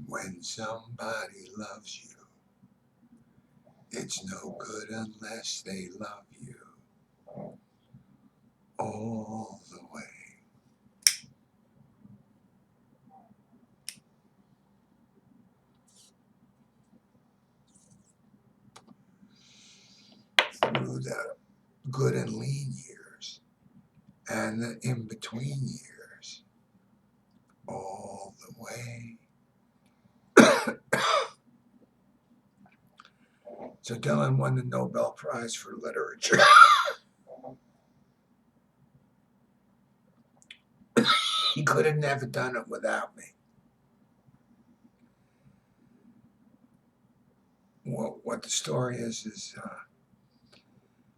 When somebody loves you, it's no good unless they love you all the way. Through the good and lean years and the in-between years, all the way. So Dylan won the Nobel Prize for Literature. He could have never done it without me. What the story is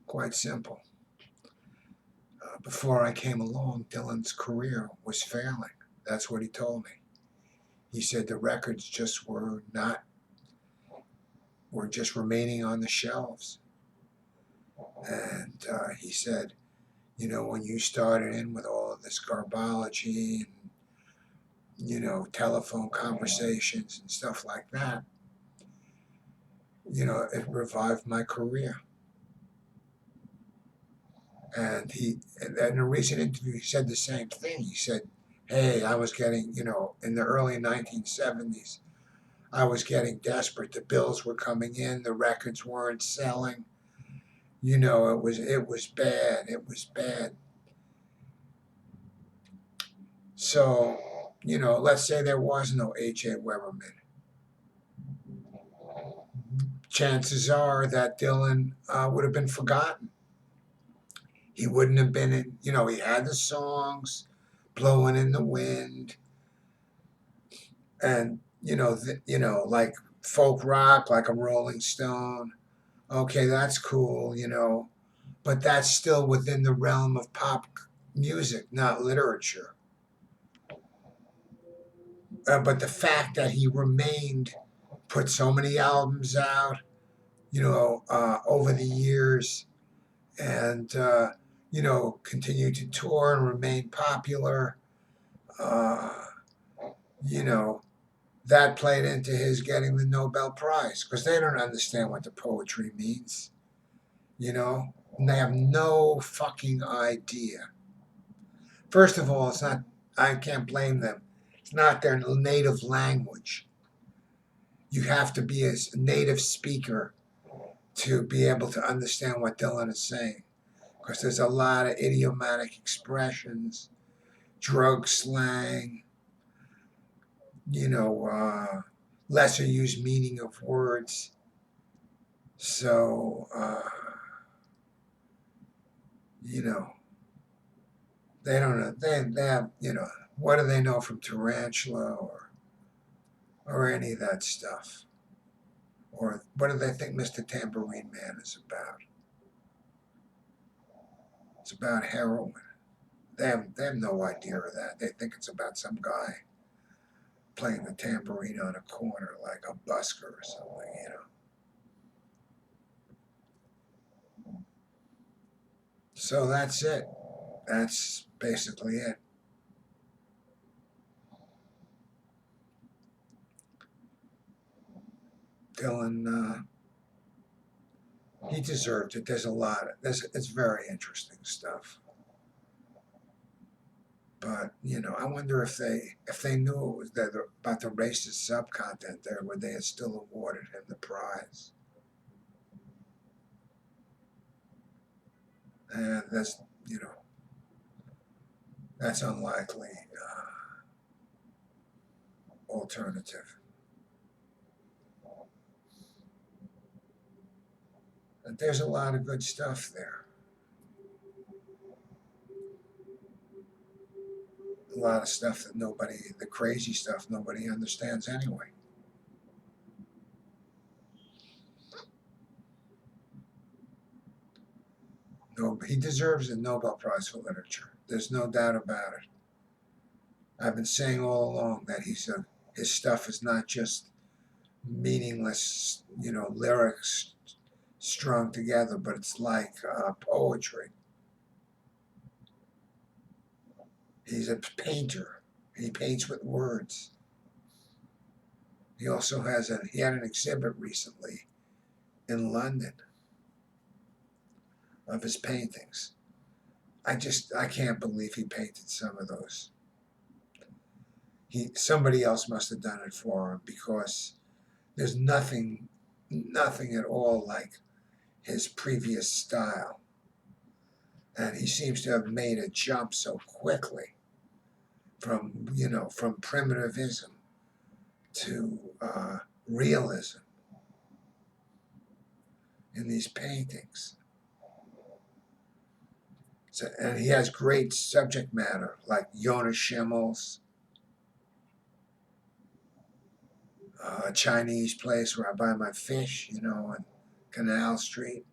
quite simple. Before I came along, Dylan's career was failing. That's what he told me. He said the records just were just remaining on the shelves. And he said, you know, when you started in with all of this garbology and, you know, telephone conversations and stuff like that, you know, it revived my career. And in a recent interview, he said the same thing. He said, hey, I was getting, you know, in the early 1970s, I was getting desperate. The bills were coming in, the records weren't selling. You know, it was bad. It was bad. So, you know, let's say there was no AJ Weberman. Chances are that Dylan would have been forgotten. He wouldn't have been in, you know, he had the songs, Blowing in the Wind, and, like folk rock, like a Rolling Stone. Okay, that's cool, you know, but that's still within the realm of pop music, not literature. But the fact that he remained, put so many albums out, you know, over the years, and you know, continued to tour and remain popular, uh, you know, that played into his getting the Nobel Prize because they don't understand what the poetry means, you know, and they have no fucking idea. First of all, it's not. I can't blame them. It's not their native language. You have to be a native speaker to be able to understand what Dylan is saying, because there's a lot of idiomatic expressions, drug slang, you know, lesser used meaning of words. So, you know, they don't know. They have, you know, what do they know from Tarantula or any of that stuff? Or what do they think Mr. Tambourine Man is about? It's about heroin. They have no idea of that. They think it's about some guy playing the tambourine on a corner like a busker or something, you know. So that's it. That's basically it. Dylan, he deserved it. There's a lot. It's very interesting stuff. But you know, I wonder if they knew that about the racist subcontent there, would they have still awarded him the prize? And that's, you know, that's unlikely alternative. And there's a lot of good stuff there. A lot of stuff that the crazy stuff nobody understands anyway. No, he deserves a Nobel Prize for Literature. There's no doubt about it. I've been saying all along that his stuff is not just meaningless, you know, lyrics strung together, but it's like poetry. He's a painter. He paints with words. He also he had an exhibit recently in London of his paintings. I can't believe he painted some of those. Somebody else must have done it for him, because there's nothing at all like his previous style. And he seems to have made a jump so quickly from primitivism to realism in these paintings. So, and he has great subject matter, like Jonas Schimmel's a Chinese place where I buy my fish, on Canal Street.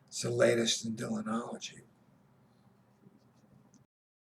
It's the latest in Dylanology.